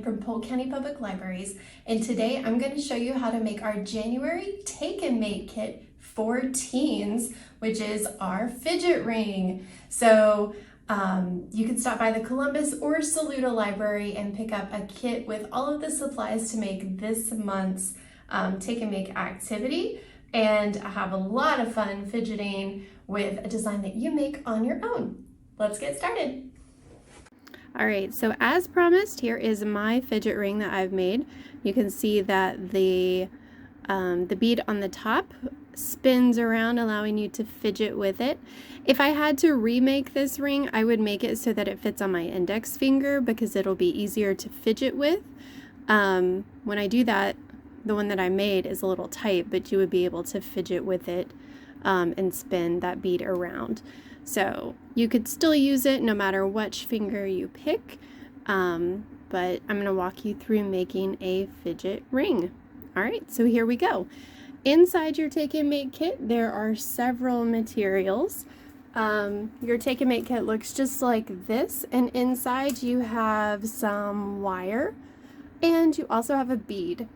Caroline from Polk County Public Libraries, and today I'm going to show you how to make our January Take and Make kit for teens, which is our fidget ring. So you can stop by the Columbus or Saluda Library and pick up a kit with all of the supplies to make this month's Take and Make activity, and have a lot of fun fidgeting with a design that you make on your own. Let's get started. All right, so as promised, here is my fidget ring that I've made. You can see that the bead on the top spins around, allowing you to fidget with it. If I had to remake this ring, I would make it so that it fits on my index finger because it'll be easier to fidget with. When I do that, the one that I made is a little tight, but you would be able to fidget with it and spin that bead around. So you could still use it no matter which finger you pick, but I'm going to walk you through making a fidget ring. All right, so here we go. Inside your Take and Make kit, there are several materials. Your Take and Make kit looks just like this, and inside you have some wire, and you also have a bead.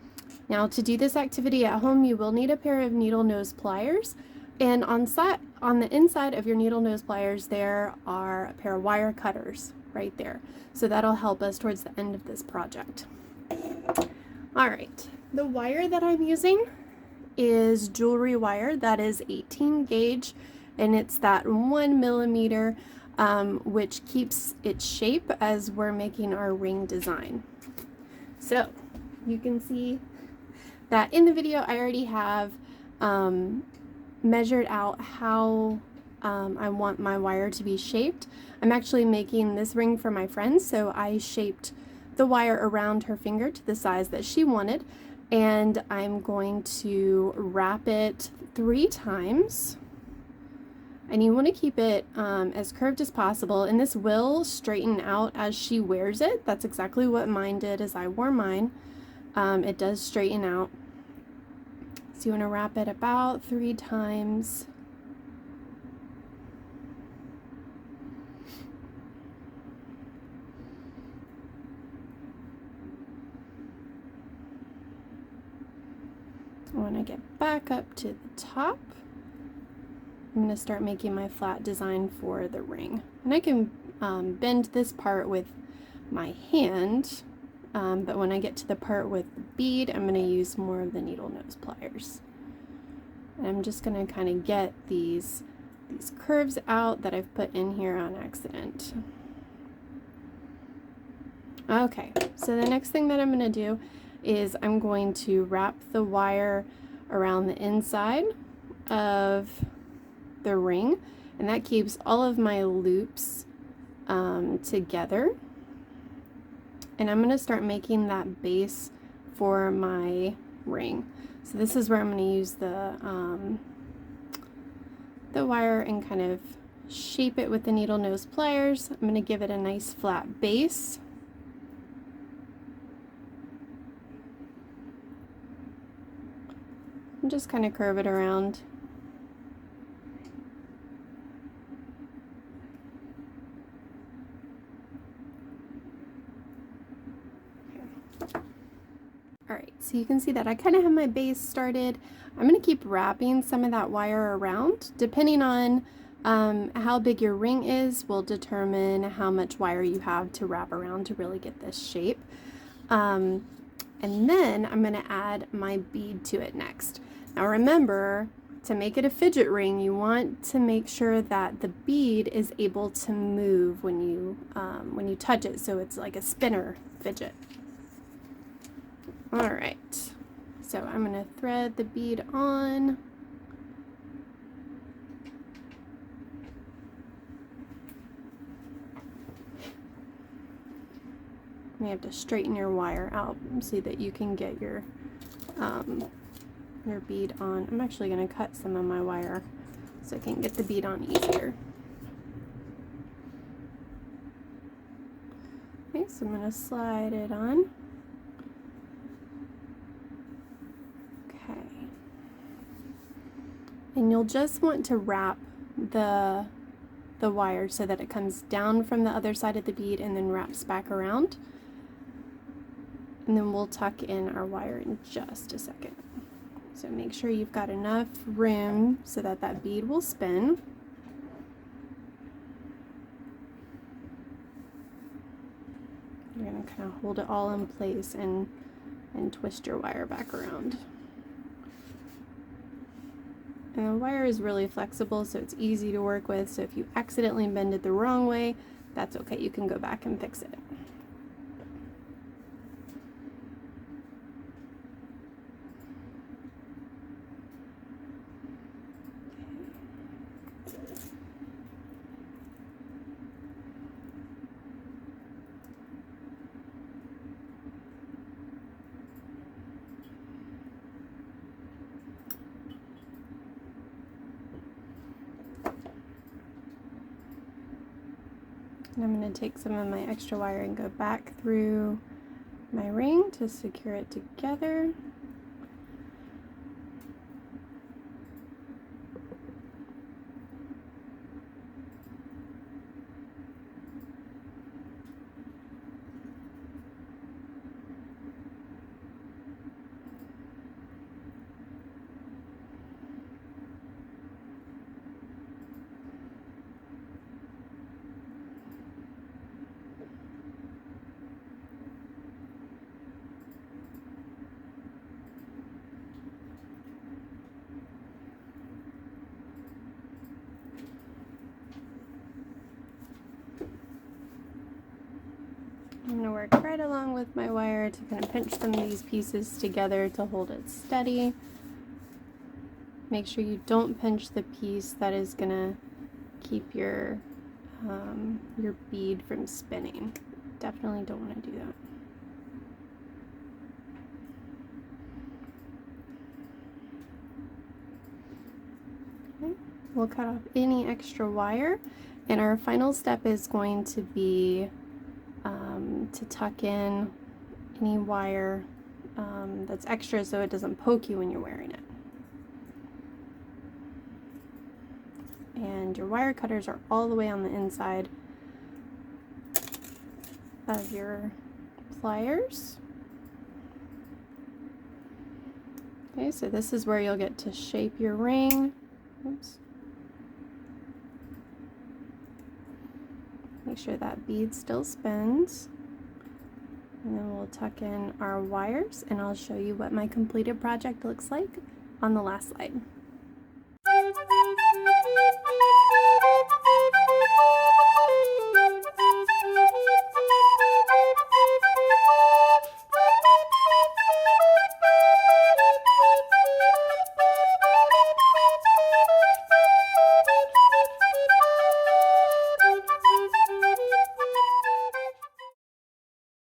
Now, to do this activity at home, you will need a pair of needle nose pliers. And on the inside of your needle nose pliers, there are a pair of wire cutters right there. So that'll help us towards the end of this project. All right, the wire that I'm using is jewelry wire that is 18 gauge, and it's that 1 millimeter, which keeps its shape as we're making our ring design. So you can see that in the video I already have measured out how I want my wire to be shaped. I'm actually making this ring for my friend, so I shaped the wire around her finger to the size that she wanted, and I'm going to wrap it 3 times. And you want to keep it as curved as possible, and this will straighten out as she wears it. That's exactly what mine did as I wore mine. It does straighten out. So you want to wrap it about 3 times. When I get back up to the top, I'm going to start making my flat design for the ring. And I can bend this part with my hand. But when I get to the part with the bead, I'm going to use more of the needle nose pliers. And I'm just going to kind of get these curves out that I've put in here on accident. Okay, so the next thing that I'm going to do is I'm going to wrap the wire around the inside of the ring, and that keeps all of my loops together. And I'm going to start making that base for my ring. So this is where I'm going to use the wire and kind of shape it with the needle nose pliers. I'm going to give it a nice flat base. And just kind of curve it around. Alright, so you can see that I kind of have my base started. I'm going to keep wrapping some of that wire around. Depending on how big your ring is will determine how much wire you have to wrap around to really get this shape. And then I'm going to add my bead to it next. Now remember, to make it a fidget ring, you want to make sure that the bead is able to move when you touch it, so it's like a spinner fidget. All right, so I'm going to thread the bead on. You have to straighten your wire out so that you can get your bead on. I'm actually going to cut some of my wire so I can get the bead on easier. Okay, so I'm going to slide it on. And you'll just want to wrap the wire so that it comes down from the other side of the bead and then wraps back around. and then we'll tuck in our wire in just a second. So make sure you've got enough room so that that bead will spin. You're going to kind of hold it all in place and twist your wire back around. And the wire is really flexible, so it's easy to work with. So if you accidentally bend it the wrong way, that's okay. You can go back and fix it. And I'm going to take some of my extra wire and go back through my ring to secure it together. I'm going to work right along with my wire to kind of pinch some of these pieces together to hold it steady. Make sure you don't pinch the piece that is going to keep your bead from spinning. Definitely don't want to do that. Okay. We'll cut off any extra wire, and our final step is going to be to tuck in any wire that's extra so it doesn't poke you when you're wearing it. And your wire cutters are all the way on the inside of your pliers. Okay, so this is where you'll get to shape your ring. Oops. Make sure that bead still spins. And then we'll tuck in our wires, and I'll show you what my completed project looks like on the last slide.